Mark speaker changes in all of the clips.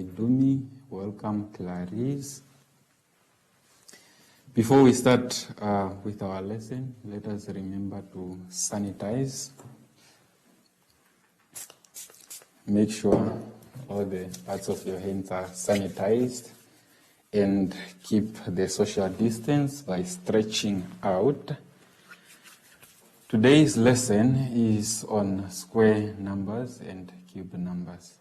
Speaker 1: Maidumi. Welcome, Clarice. Before we start with our lesson, let us remember to sanitize. Make sure all the parts of your hands are sanitized and keep the social distance by stretching out. Today's lesson is on square numbers and cube numbers.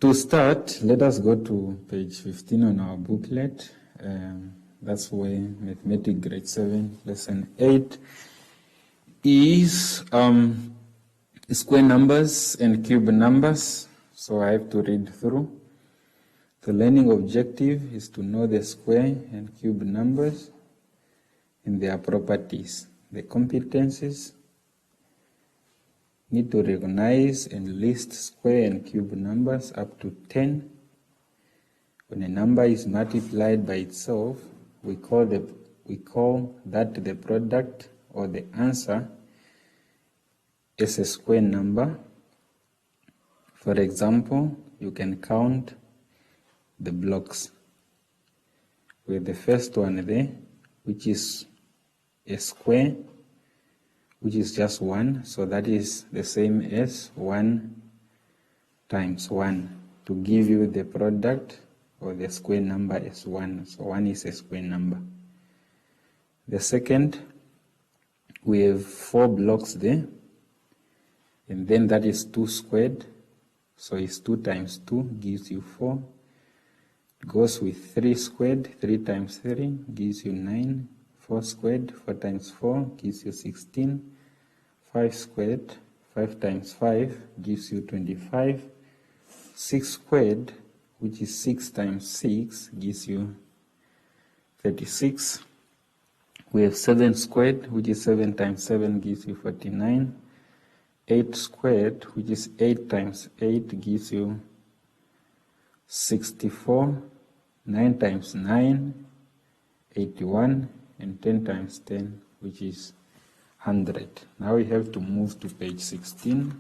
Speaker 1: To start, let us go to page 15 on our booklet. That's where Mathematics Grade 7, Lesson 8 is square numbers and cube numbers. So I have to read through. The learning objective is to know the square and cube numbers and their properties. The competencies need to recognize and list square and cube numbers up to 10. When a number is multiplied by itself, we call that the product or the answer is a square number. For example, you can count the blocks with the first one there, which is a square, which is just 1, so that is the same as 1 times 1 to give you the product or the square number as 1. So 1 is a square number. The second, we have 4 blocks there, and then that is 2 squared, so it's 2 times 2 gives you 4. It goes with 3 squared, 3 times 3 gives you 9. 4 squared, 4 times 4 gives you 16. 5 squared, 5 times 5 gives you 25. 6 squared, which is 6 times 6, gives you 36. We have 7 squared, which is 7 times 7 gives you 49. 8 squared, which is 8 times 8 gives you 64. 9 times 9, 81. And 10 times 10, which is 100. Now we have to move to page 16.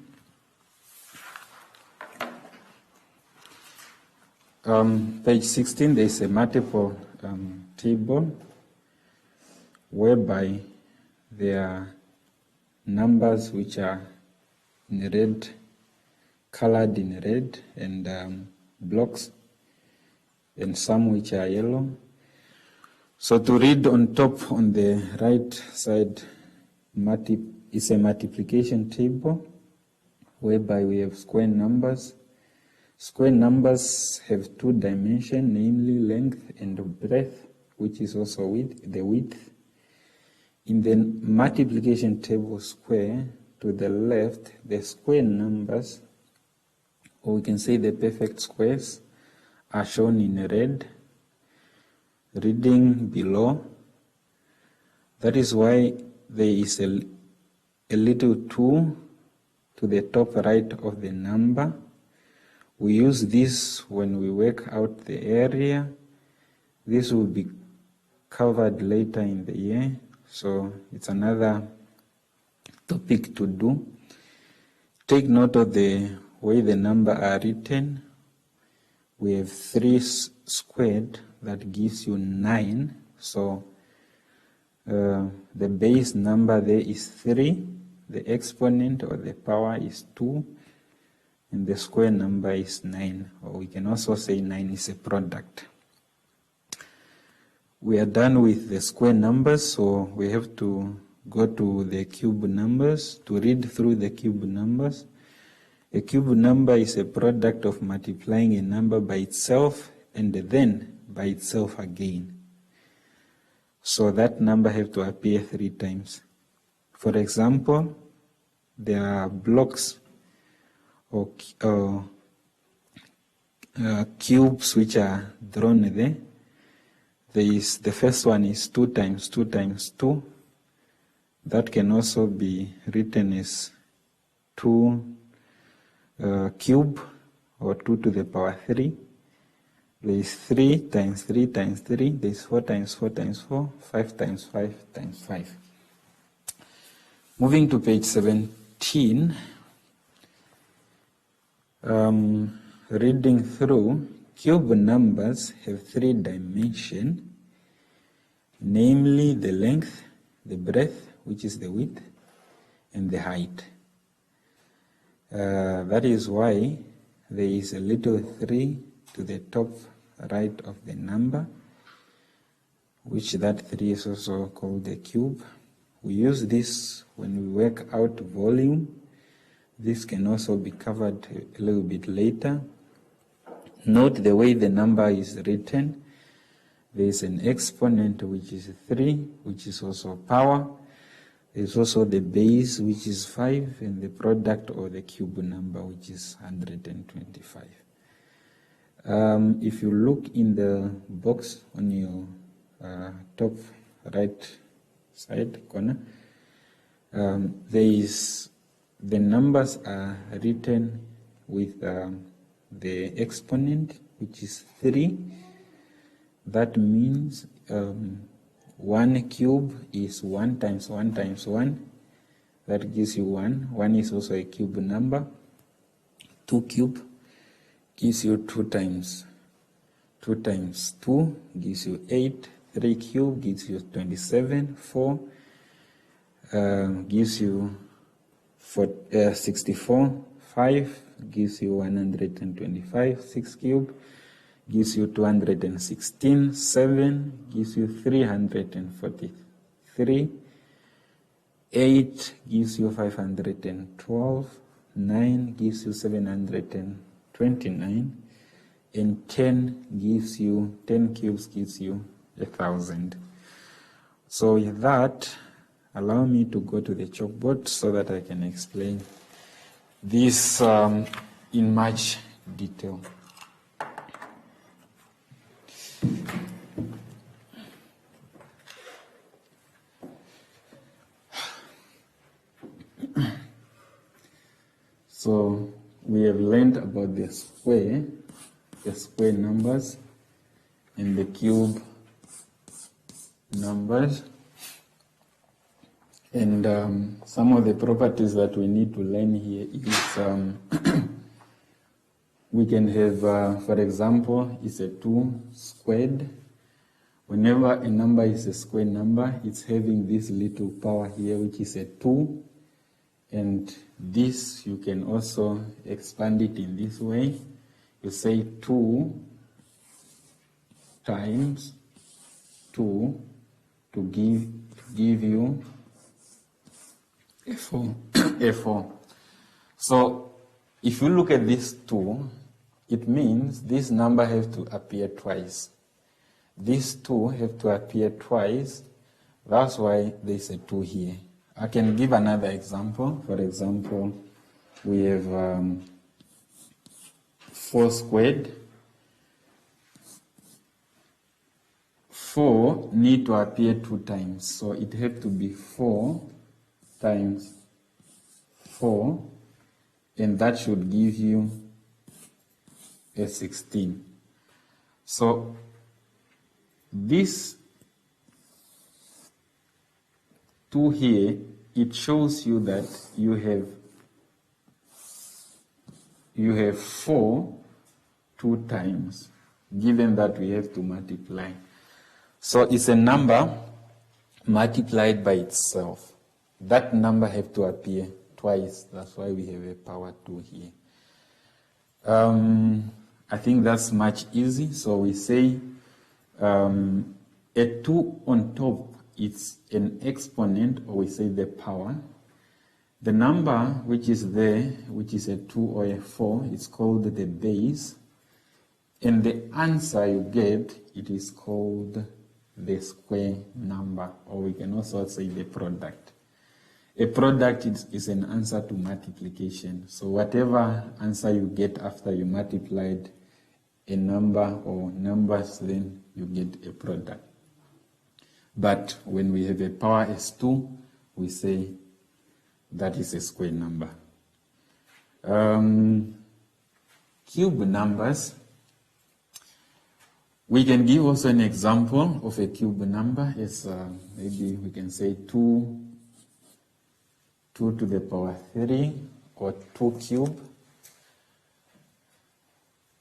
Speaker 1: Page 16, there is a multiple table whereby there are numbers which are in red, colored in red, and blocks, and some which are yellow. So to read on top on the right side is a multiplication table whereby we have square numbers. Square numbers have 2 dimensions, namely length and breadth, which is also the width. In the multiplication table square, to the left, the square numbers, or we can say the perfect squares, are shown in red. Reading below, that is why there is a little 2 to the top right of the number. We use this when we work out the area. This will be covered later in the year, so it's another topic to do. Take note of the way the numbers are written. We have 3 squared, that gives you 9. So the base number there is 3. The exponent or the power is 2. And the square number is 9. Or we can also say 9 is a product. We are done with the square numbers, so we have to go to the cube numbers to read through the cube numbers. A cube number is a product of multiplying a number by itself and then by itself again. So that number have to appear 3 times. For example, there are blocks or cubes which are drawn there. The first one is 2 times 2 times 2. That can also be written as 2 cube or 2 to the power 3. There is 3 times 3 times 3. There is 4 times 4 times 4. 5 times 5 times 5. Moving to page 17, reading through, cube numbers have 3 dimensions, namely the length, the breadth, which is the width, and the height. That is why there is a little 3 to the top right of the number, which that 3 is also called the cube. We use this when we work out volume. This can also be covered a little bit later. Note the way the number is written. There is an exponent, which is 3, which is also power. There is also the base, which is 5, and the product or the cube number, which is 125. If you look in the box on your top right side corner, the numbers are written with the exponent, which is 3. That means 1 cube is 1 times 1 times 1. That gives you 1. 1 is also a cube number. 2 cube gives you 2 times 2 times 2 gives you 8. 3 cube gives you 27. 4 gives you 64. 5 gives you 125. 6 cube gives you 216. 7 gives you 343. 8 gives you 512. 9 gives you 729. And 10 gives you, 10 cubes gives you 1,000. So with that, allow me to go to the chalkboard so that I can explain this in much detail. So we have learned about the square numbers and the cube numbers, and some of the properties that we need to learn here is we can have, for example, it's a 2 squared. Whenever a number is a square number, it's having this little power here, which is a 2. And this, you can also expand it in this way. You say 2 times 2 to give you a 4. A 4. So if you look at this 2, it means this number has to appear twice. These 2 have to appear twice. That's why there's a 2 here. I can give another example. For example, we have 4 squared. 4 need to appear 2 times. So it has to be 4 times 4. And that should give you a 16. So this 2 here, it shows you that you have 4 2 times, given that we have to multiply. So it's a number multiplied by itself. That number have to appear twice. That's why we have a power 2 here. I think that's much easy. So we say a 2 on top, it's an exponent, or we say the power. The number which is there, which is a 2 or a 4, is called the base. And the answer you get, it is called the square number, or we can also say the product. A product is an answer to multiplication. So whatever answer you get after you multiplied a number or numbers, then you get a product. But when we have a power as 2, we say that is a square number. Cube numbers. We can give also an example of a cube number. As maybe we can say 2 2 to the power 3 or 2 cube.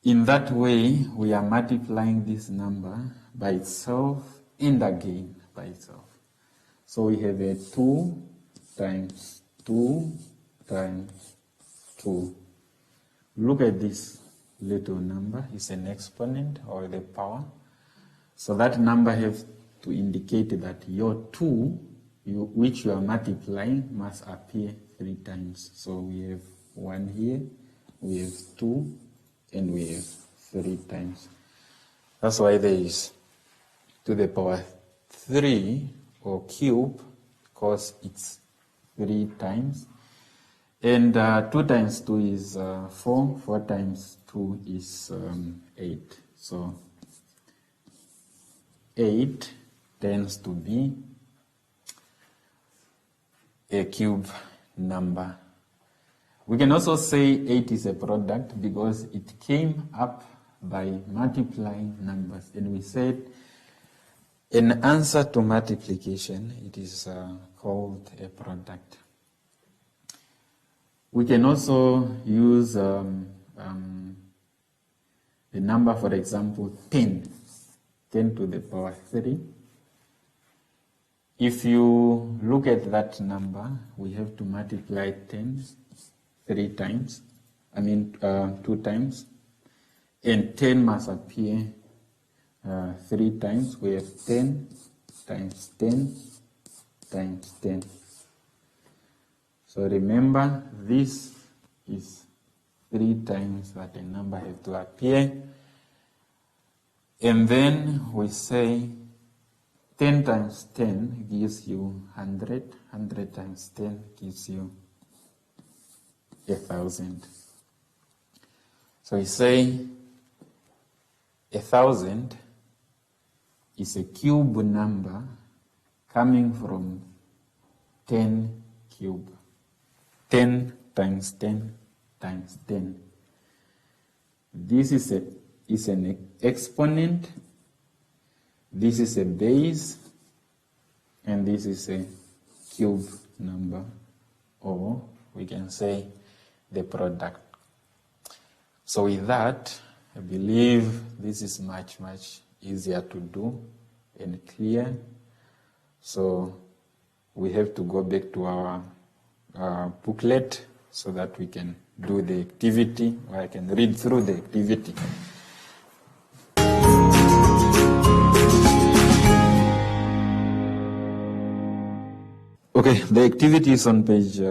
Speaker 1: In that way, we are multiplying this number by itself and again by itself. So we have a 2 times 2 times 2. Look at this little number. It's an exponent or the power. So that number has to indicate that your 2, which you are multiplying, must appear 3 times. So we have 1 here, we have 2, and we have 3 times. That's why there is to the power 3 or cube, because it's 3 times. And 2 times 2 is 4, 4 times 2 is 8. So 8 tends to be a cube number. We can also say 8 is a product because it came up by multiplying numbers. And we said an answer to multiplication, it is called a product. We can also use the number, for example, 10 to the power 3. If you look at that number, we have to multiply 10 2 times, and 10 must appear 3 times. We have 10 times 10 times 10. So remember, this is 3 times that a number has to appear. And then we say 10 times 10 gives you 100. 100 times 10 gives you 1,000. So we say 1,000 is a cube number coming from 10 cube. 10 times 10 times 10. This is an exponent, this is a base, and this is a cube number, or we can say the product. So with that, I believe this is much easier to do and clear. So we have to go back to our booklet so that we can do the activity, or I can read through the activity. Okay, the activity is on page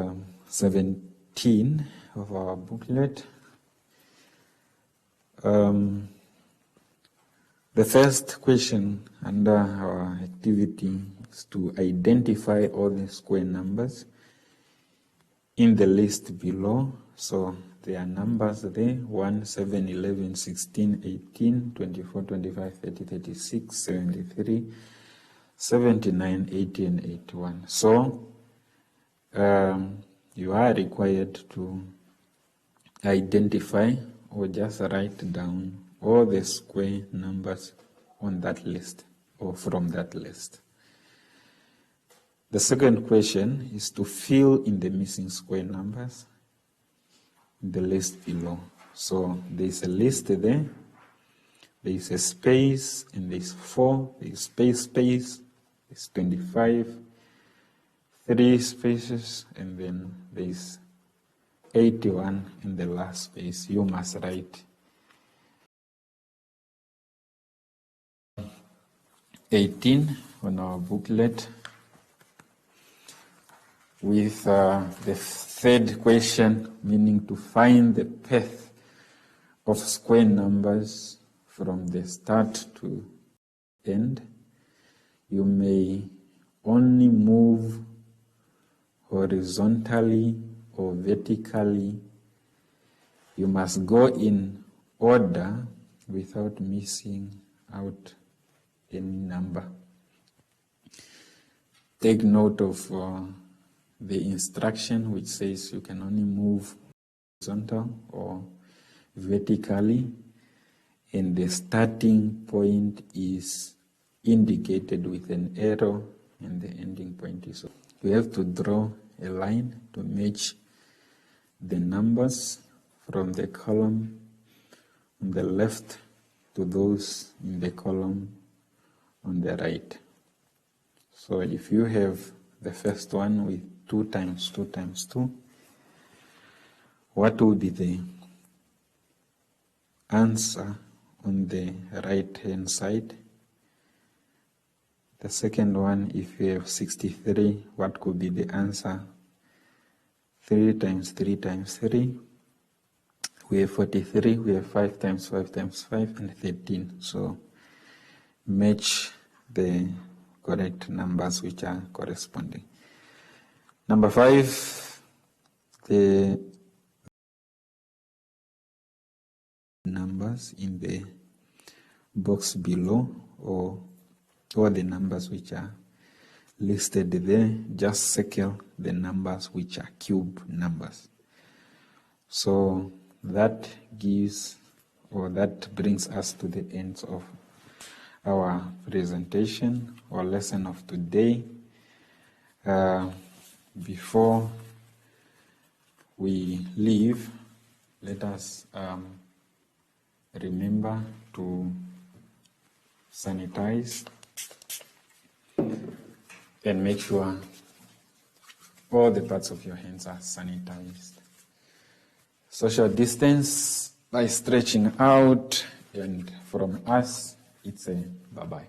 Speaker 1: 17 of our booklet. The first question under our activity is to identify all the square numbers in the list below. So there are numbers there: 1, 7, 11, 16, 18, 24, 25, 30, 36, 73, 79, 80, and 81. So you are required to identify or just write down all the square numbers on that list or from that list. The second question is to fill in the missing square numbers in the list below. So there is a list there, there is a space, and there is 4, there is space, there's 25, 3 spaces, and then there is 81 in the last space. You must write 18 on our booklet, with the third question, meaning to find the path of square numbers from the start to end. You may only move horizontally or vertically. You must go in order without missing out any number. Take note of the instruction which says you can only move horizontal or vertically, and the starting point is indicated with an arrow and the ending point is. You have to draw a line to match the numbers from the column on the left to those in the column on the right. So if you have the first one with 2 times 2 times 2, what will be the answer on the right hand side? The second one, if you have 63, what could be the answer? 3 times 3 times 3. We have 43, we have 5 times 5 times 5, and 13. So match the correct numbers which are corresponding. Number 5, the numbers in the box below, or the numbers which are listed there, just circle the numbers which are cube numbers. So that gives, or that brings us to the end of our presentation or lesson of today. Before we leave, let us remember to sanitize and make sure all the parts of your hands are sanitized. Social distance by stretching out, and from us, it's a bye-bye.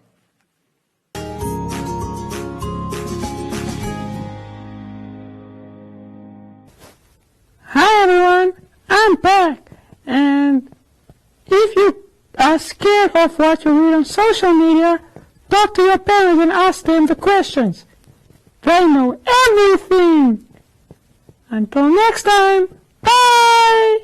Speaker 2: Hi everyone, I'm back, and if you are scared of what you read on social media, talk to your parents and ask them the questions. They know everything. Until next time, bye!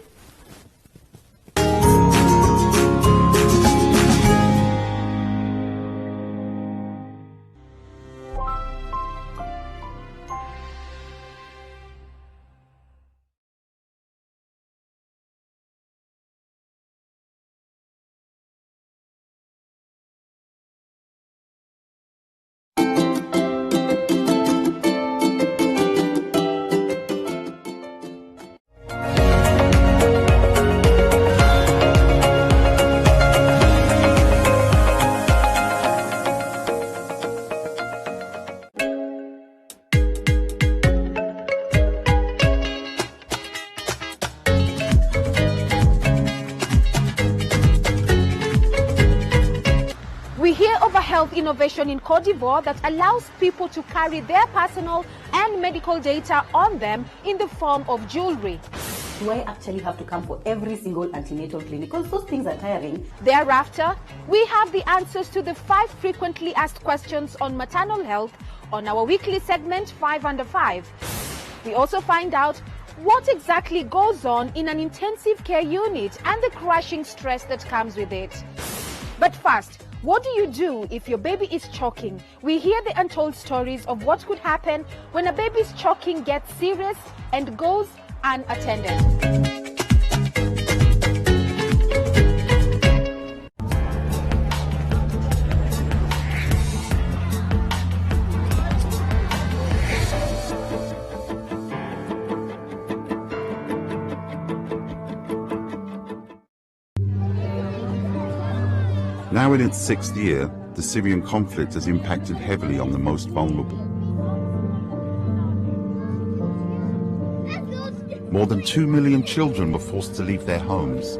Speaker 3: Health innovation in Cote d'Ivoire that allows people to carry their personal and medical data on them in the form of jewelry.
Speaker 4: Do I actually have to come for every single antenatal clinic? Because those things are tiring.
Speaker 3: Thereafter, we have the answers to the 5 frequently asked questions on maternal health on our weekly segment 5 Under 5. We also find out what exactly goes on in an intensive care unit and the crushing stress that comes with it. But first, what do you do if your baby is choking? We hear the untold stories of what could happen when a baby's choking gets serious and goes unattended.
Speaker 5: Now in its 6th year, the Syrian conflict has impacted heavily on the most vulnerable. More than 2 million children were forced to leave their homes.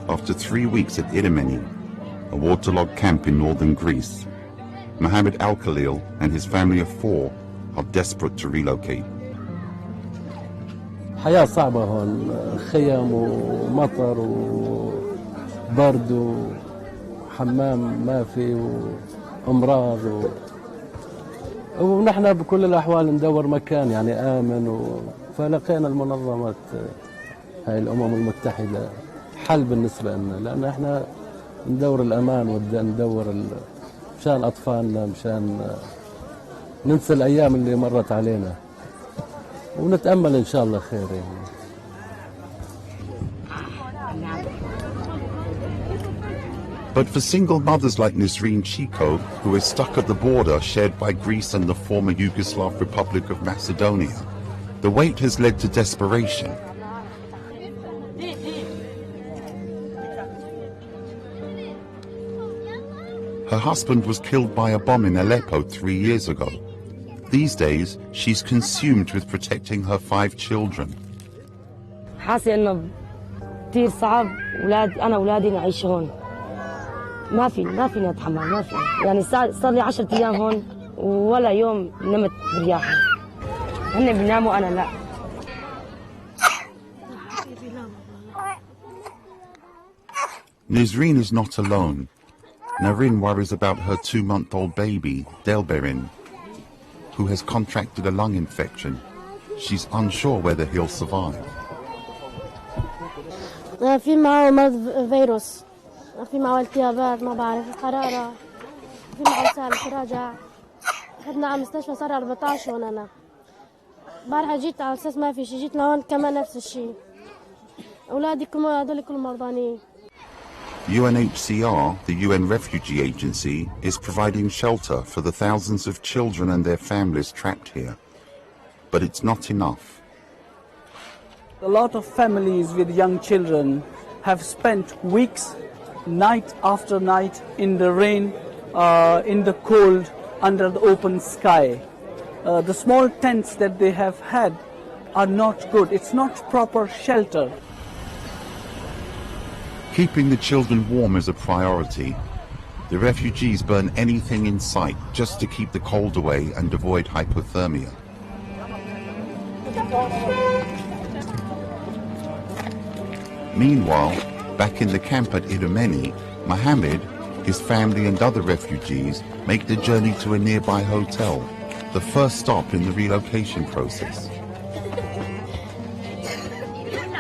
Speaker 5: After 3 weeks at Idemeni, a waterlogged camp in northern Greece, Mohammed Al-Khalil and his family of 4 are desperate to relocate.
Speaker 6: حياة صعبة هون، خيم ومطر وبرد وحمام ما في وأمراض ونحن بكل الأحوال ندور مكان يعني آمن فلقينا المنظمة هاي الأمم المتحدة حل بالنسبة لنا، لأن احنا ندور الأمان وندور مشان أطفالنا، مشان ننسى الأيام اللي مرت علينا ونتأمل إن شاء الله خير يعني.
Speaker 5: But for single mothers like Nisreen Chico, who is stuck at the border shared by Greece and the former Yugoslav Republic of Macedonia, the wait has led to desperation. Her husband was killed by a bomb in Aleppo 3 years ago. These days, she's consumed with protecting her 5 children.
Speaker 7: حاسة إنه كثير صعب أنا أولادي نعيش هون. ما فيني أتحمل ما في. يعني صار لي 10 أيام هون ولا يوم نمت برياحة. هن بيناموا أنا لا.
Speaker 5: Nisreen is not alone. Narin worries about her 2-month-old baby, Delberin, who has contracted a lung infection. She's unsure whether he'll survive.
Speaker 8: في معه مرض فيروس، في معه التهابات ما بعرف حرارة، في معه سهل تراجع. أخذنا على المستشفى صار 14 هون أنا. بارحة جيت على أساس ما في شيء، جيت لهون كمان نفس الشيء. أولادي كمان هذول كلهم مرضانين.
Speaker 5: UNHCR, the UN Refugee Agency, is providing shelter for the thousands of children and their families trapped here. But it's not enough.
Speaker 9: A lot of families with young children have spent weeks, night after night, in the rain, in the cold, under the open sky. The small tents that they have had are not good. It's not proper shelter.
Speaker 5: Keeping the children warm is a priority. The refugees burn anything in sight just to keep the cold away and avoid hypothermia. Meanwhile, back in the camp at Idomeni, Mohammed, his family and other refugees make the journey to a nearby hotel, the first stop in the relocation process.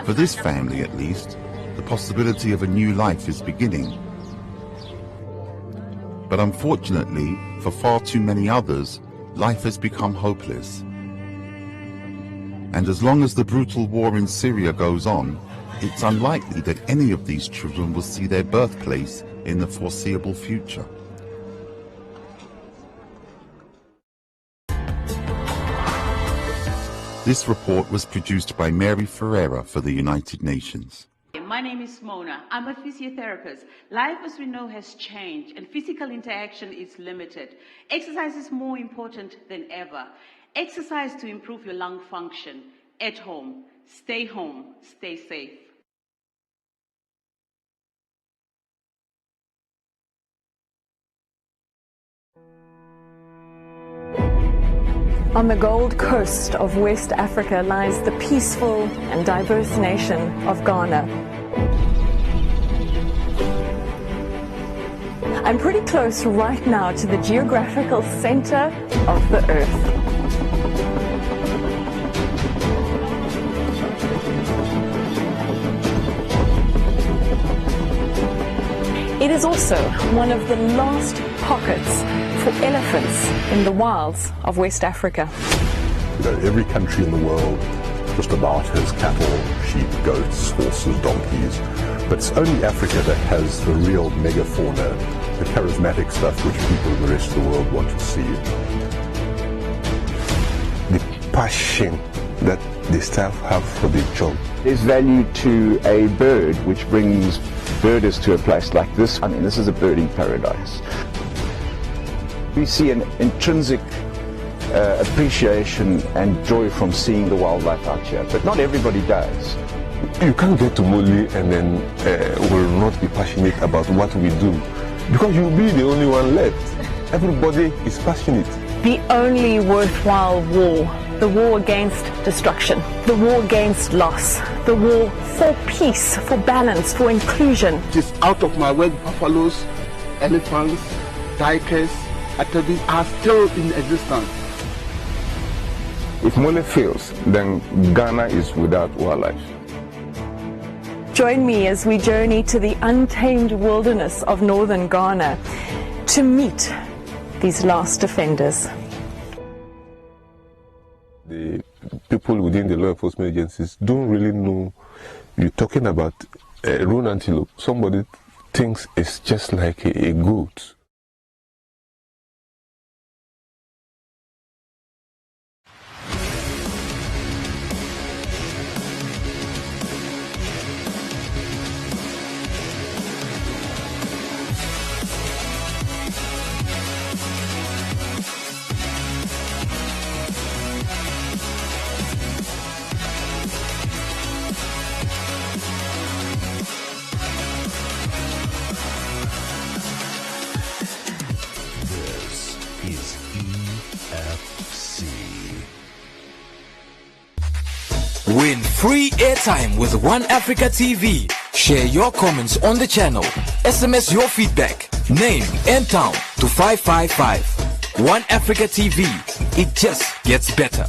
Speaker 5: For this family, at least, the possibility of a new life is beginning. But unfortunately, for far too many others, life has become hopeless. And as long as the brutal war in Syria goes on, it's unlikely that any of these children will see their birthplace in the foreseeable future. This report was produced by Mary Ferreira for the United Nations.
Speaker 10: My name is Mona. I'm a physiotherapist. Life, as we know, has changed and physical interaction is limited. Exercise is more important than ever. Exercise to improve your lung function at home. Stay home. Stay safe.
Speaker 11: On the Gold Coast of West Africa lies the peaceful and diverse nation of Ghana. I'm pretty close right now to the geographical center of the Earth. It is also one of the last pockets for elephants in the wilds of West Africa.
Speaker 12: Every country in the world just about has cattle, sheep, goats, horses, donkeys, but it's only Africa that has the real megafauna, the charismatic stuff which people in the rest of the world want to see.
Speaker 13: The passion that the staff have for the job.
Speaker 14: There's value to a bird which brings birders to a place like this. I mean, this is a birding paradise. We see an intrinsic appreciation and joy from seeing the wildlife out here, but not everybody does.
Speaker 12: You can't get to Mali and then will not be passionate about what we do, because you'll be the only one left. Everybody is passionate.
Speaker 11: The only worthwhile war, the war against destruction, the war against loss, the war for peace, for balance, for inclusion.
Speaker 15: It is out of my way. Buffaloes, elephants, tigers, are still in existence.
Speaker 13: If Mali fails, then Ghana is without wildlife.
Speaker 11: Join me as we journey to the untamed wilderness of northern Ghana to meet these last defenders.
Speaker 12: The people within the law enforcement agencies don't really know. You're talking about a roan antelope. Somebody
Speaker 13: thinks it's just like a goat.
Speaker 16: Win free airtime with One Africa TV. Share your comments on the channel. SMS your feedback, name and town to 555. One Africa TV. It just gets better.